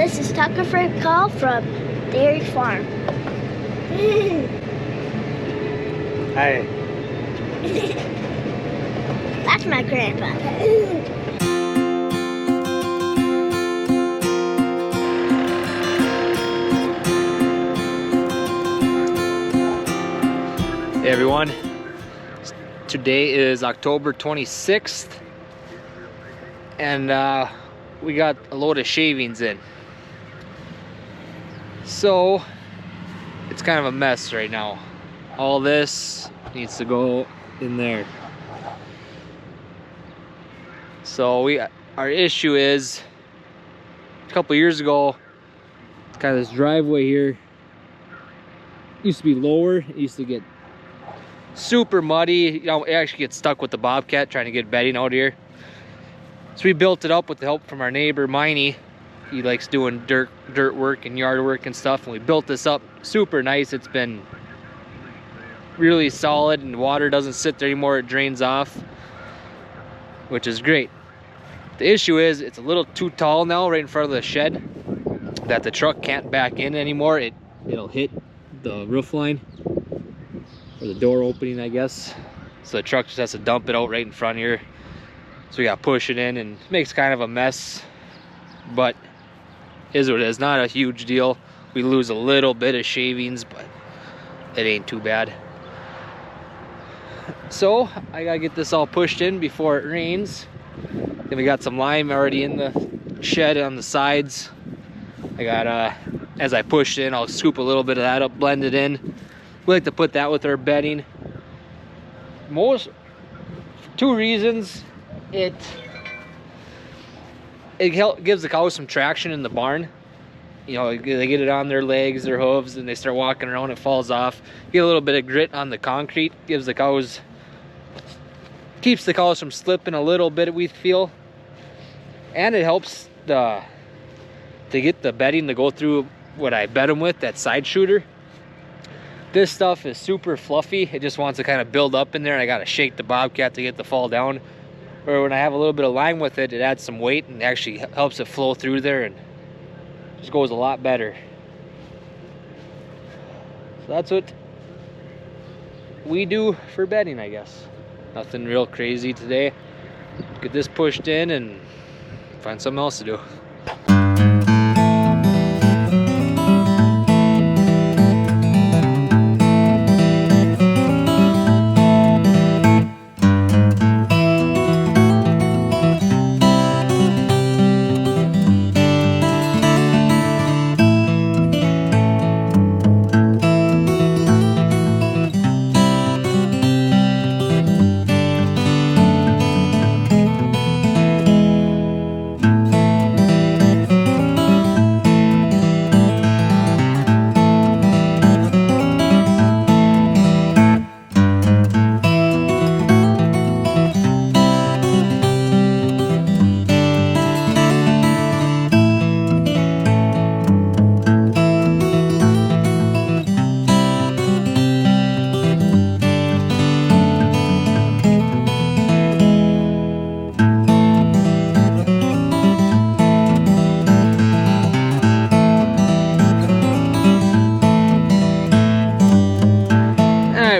This is Tucker for a call from Dairy Farm. Hi. That's my grandpa. Hey everyone. Today is October 26th and we got a load of shavings in. So it's kind of a mess right now. All this needs to go in there. So our issue is a couple years ago, kind of this driveway here used to be lower. It used to get super muddy. You know, it actually gets stuck with the bobcat trying to get bedding out here. So we built it up with the help from our neighbor Miney. He likes doing dirt work and yard work and stuff, and we built this up super nice. It's been really solid and water doesn't sit there anymore. It drains off, which is great. The issue is it's a little too tall now right in front of the shed that the truck can't back in anymore. It'll hit the roof line or the door opening, I guess. So the truck just has to dump it out right in front here. So we got to push it in, and it makes kind of a mess, but is what it is. Not a huge deal. We lose a little bit of shavings, but it ain't too bad. So I gotta get this all pushed in before it rains. Then we got some lime already in the shed on the sides. I got as I push it in, I'll scoop a little bit of that up, blend it in. We like to put that with our bedding. For two reasons. It gives the cows some traction in the barn. You know, they get it on their legs, their hooves, and they start walking around, it falls off. Get a little bit of grit on the concrete, keeps the cows from slipping a little bit, we feel. And it helps to get the bedding to go through what I bed them with, that side shooter. This stuff is super fluffy. It just wants to kind of build up in there, and I gotta shake the bobcat to get the fall down. Or when I have a little bit of lime with it, it adds some weight and actually helps it flow through there, and just goes a lot better. So that's what we do for bedding, I guess. Nothing real crazy today. Get this pushed in and find something else to do.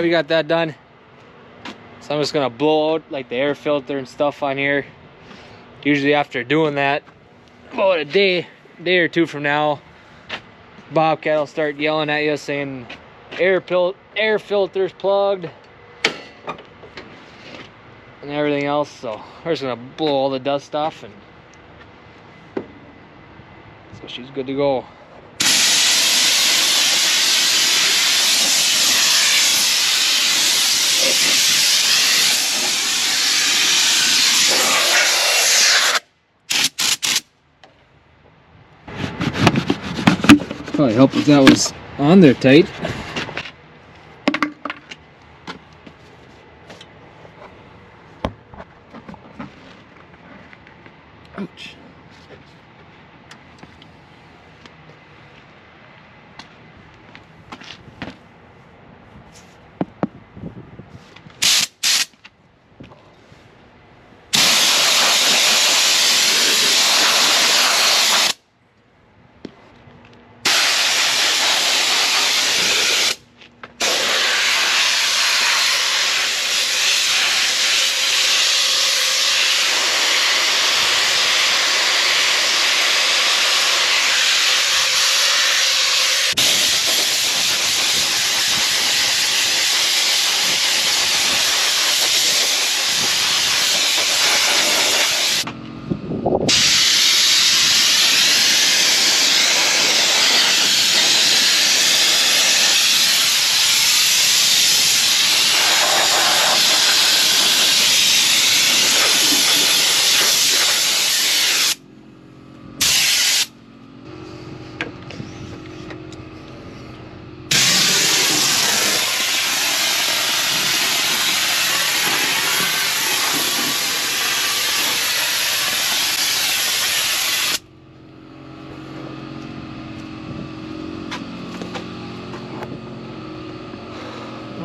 We got that done. So I'm just gonna blow out like the air filter and stuff on here. Usually after doing that, about a day or two from now, bobcat will start yelling at you saying air filter's plugged and everything else. So we're just gonna blow all the dust off, and so she's good to go. Probably helped if that was on there tight. Ouch.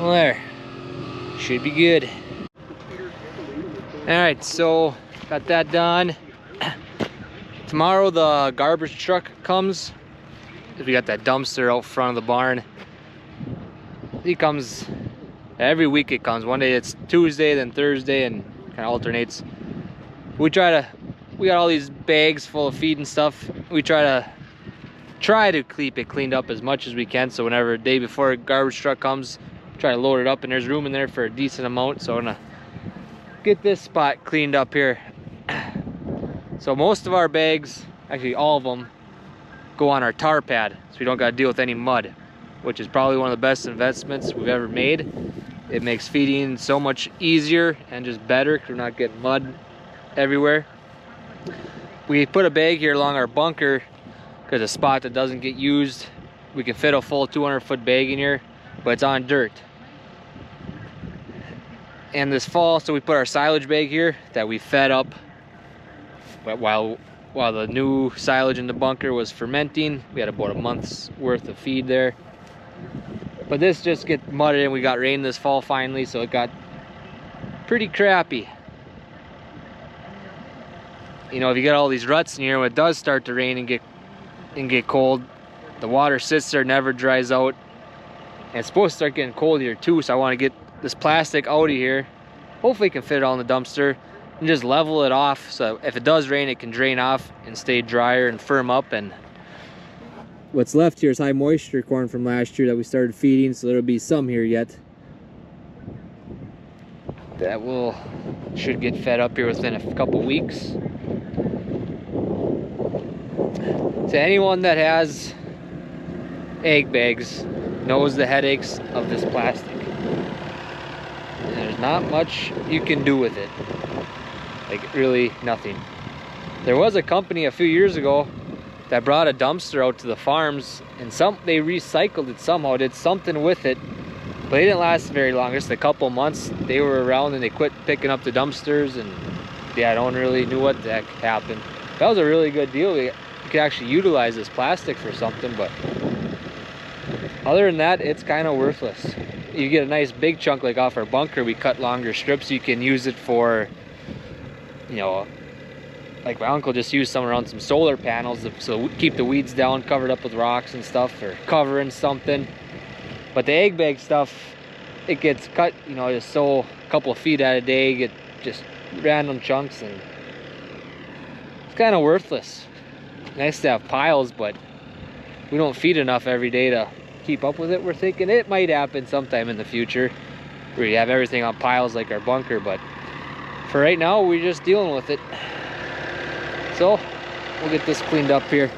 Well, there. Should be good. Alright, so got that done. Tomorrow the garbage truck comes. We got that dumpster out front of the barn. He comes every week. It comes. One day it's Tuesday, then Thursday, and kind of alternates. We got all these bags full of feed and stuff. We try to keep it cleaned up as much as we can, so whenever the day before a garbage truck comes, try to load it up, and there's room in there for a decent amount. So I'm gonna get this spot cleaned up here. So most of our bags, actually all of them, go on our tar pad, so we don't got to deal with any mud, which is probably one of the best investments we've ever made. It makes feeding so much easier and just better because we're not getting mud everywhere. We put a bag here along our bunker because a spot that doesn't get used. We can fit a full 200-foot bag in here, but it's on dirt. And this fall, so we put our silage bag here that we fed up. But while the new silage in the bunker was fermenting, we had about a month's worth of feed there. But this just gets mudded in. We got rain this fall finally, so it got pretty crappy. You know, if you get all these ruts in here, when it does start to rain and get cold, the water sits there, never dries out. And it's supposed to start getting cold here too, so I want to get this plastic out of here. Hopefully it can fit it all in the dumpster and just level it off, so if it does rain, it can drain off and stay drier and firm up. And what's left here is high moisture corn from last year that we started feeding, so there'll be some here yet. That should get fed up here within a couple weeks. To anyone that has egg bags knows the headaches of this plastic. And there's not much you can do with it. Like, really nothing. There was a company a few years ago that brought a dumpster out to the farms, and they recycled it somehow, did something with it, but they didn't last very long, just a couple months. They were around and they quit picking up the dumpsters, and yeah, I don't really know what the heck happened. That was a really good deal. We could actually utilize this plastic for something, but other than that, it's kind of worthless. You get a nice big chunk, like off our bunker, we cut longer strips. You can use it for, you know, like my uncle just used some around some solar panels, so keep the weeds down, covered up with rocks and stuff, or covering something. But the egg bag stuff, it gets cut, you know, just so a couple of feet at a day, get just random chunks, and it's kind of worthless. Nice to have piles, but we don't feed enough every day to keep up with it. We're thinking it might happen sometime in the future where you have everything on piles like our bunker, but for right now we're just dealing with it. So we'll get this cleaned up here.